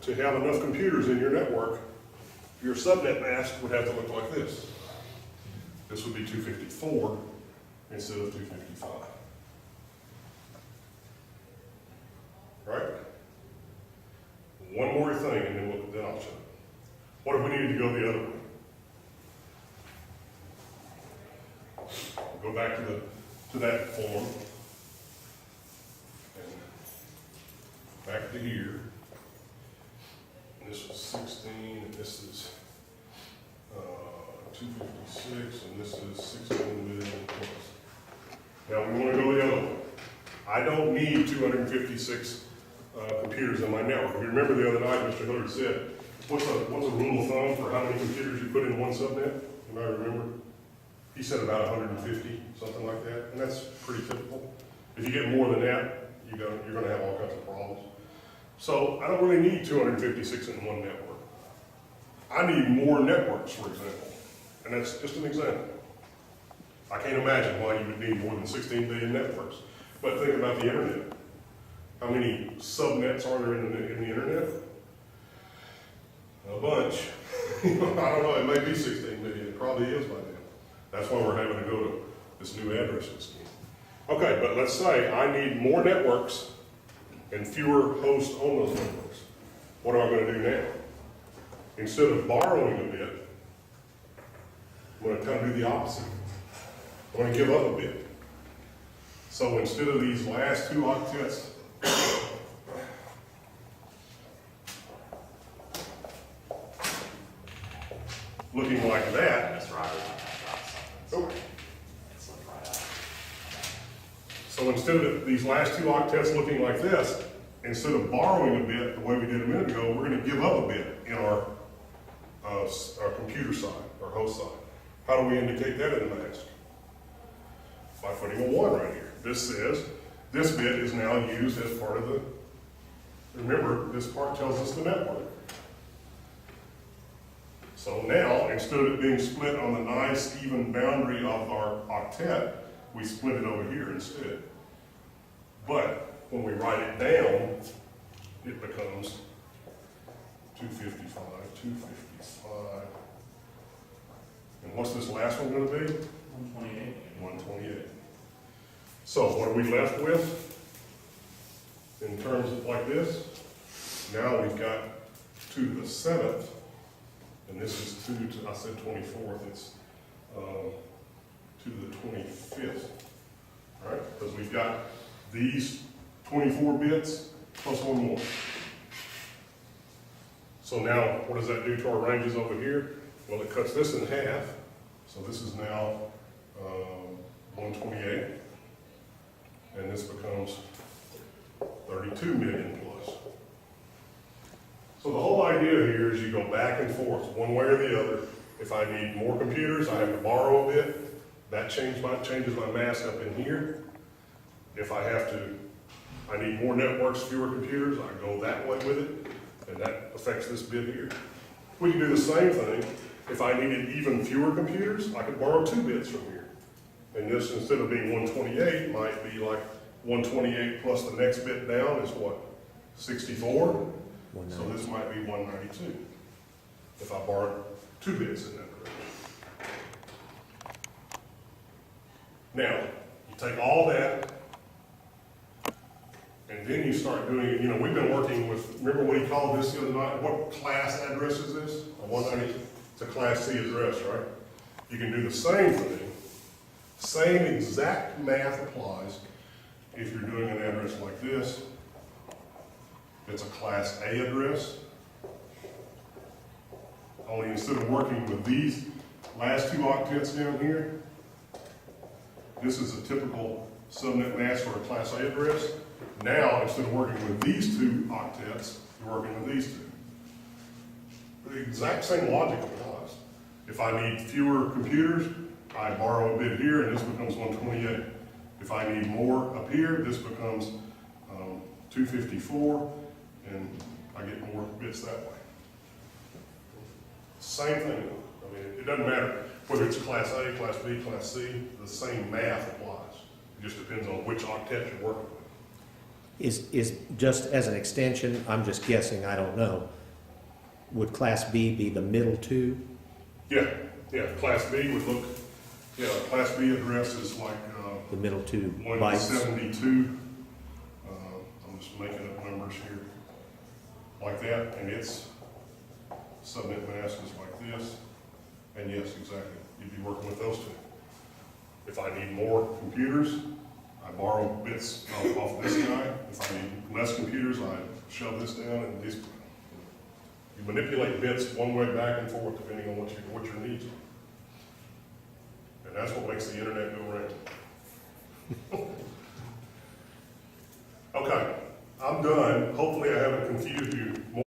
to have enough computers in your network, your subnet mask would have to look like this. This would be 254 instead of 255. Right? One more thing, and then I'll show you. What if we needed to go the other way? Go back to that form, and back to here. And this was 16, and this is 256, and this is 16 million plus. Now we want to go the other way. I don't need 256 computers in my network. If you remember the other night, Mr. Hillard said, what's a rule of thumb for how many computers you put in one subnet? You might remember. He said about 150, something like that, and that's pretty typical. If you get more than that, you're going to have all kinds of problems. So I don't really need 256 in one network. I need more networks, for example, and that's just an example. I can't imagine why you would need more than 16 billion networks. But think about the internet. How many subnets are there in the internet? A bunch. I don't know, it may be 16 million, it probably is by now. That's why we're having to go to this new addressing scheme. Okay, but let's say I need more networks and fewer hosts on those networks. What am I going to do now? Instead of borrowing a bit, I'm going to kind of do the opposite. I'm going to give up a bit. So instead of these last two octets, looking like that. That's right. Okay. So instead of these last two octets looking like this, instead of borrowing a bit the way we did a minute ago, we're going to give up a bit in our computer side, our host side. How do we indicate that in the mask? By putting a 1 right here. This says this bit is now used as part of the, remember, this part tells us the network. So now, instead of it being split on the nice even boundary of our octet, we split it over here instead. But when we write it down, it becomes 255, 255. And what's this last one going to be? 128. 128. So what are we left with in terms of like this? Now we've got 2 to the 7th. And this is 2 to, I said 24th, it's 2 to the 25th, right? Because we've got these 24 bits plus 1 more. So now, what does that do to our ranges over here? Well, it cuts this in half. So this is now 128. And this becomes 32 million plus. So the whole idea here is you go back and forth, one way or the other. If I need more computers, I have to borrow a bit. That changes my mask up in here. If I need more networks, fewer computers, I go that way with it, and that affects this bit here. We can do the same thing. If I needed even fewer computers, I could borrow 2 bits from here. And this, instead of being 128, might be like 128 plus the next bit down is what? 64? So this might be 192 if I borrowed 2 bits in that direction. Now, you take all that, and then you start doing, we've been working with, remember what he called this the other night? What class address is this? A 190, it's a class C address, right? You can do the same thing, same exact math applies if you're doing an address like this. It's a class A address. Only instead of working with these last 2 octets down here, this is a typical subnet mask for a class A address. Now, instead of working with these 2 octets, you're working with these 2. The exact same logic applies. If I need fewer computers, I borrow a bit here and this becomes 128. If I need more up here, this becomes 254. And I get more bits that way. Same thing. I mean, it doesn't matter whether it's class A, class B, class C, the same math applies. It just depends on which octet you're working with. Is just as an extension, I'm just guessing, I don't know, would Class B be the middle two? Yeah, Class B would look, Class B address is like, The middle two bytes? 172. I'm just making up numbers here. Like that, and its subnet mask is like this. And yes, exactly, you'd be working with those two. If I need more computers, I borrow bits off this guy. If I need less computers, I shove this down and these. You manipulate bits one way back and forth depending on what your needs are. And that's what makes the internet go round. Okay, I'm done. Hopefully I haven't confused you more.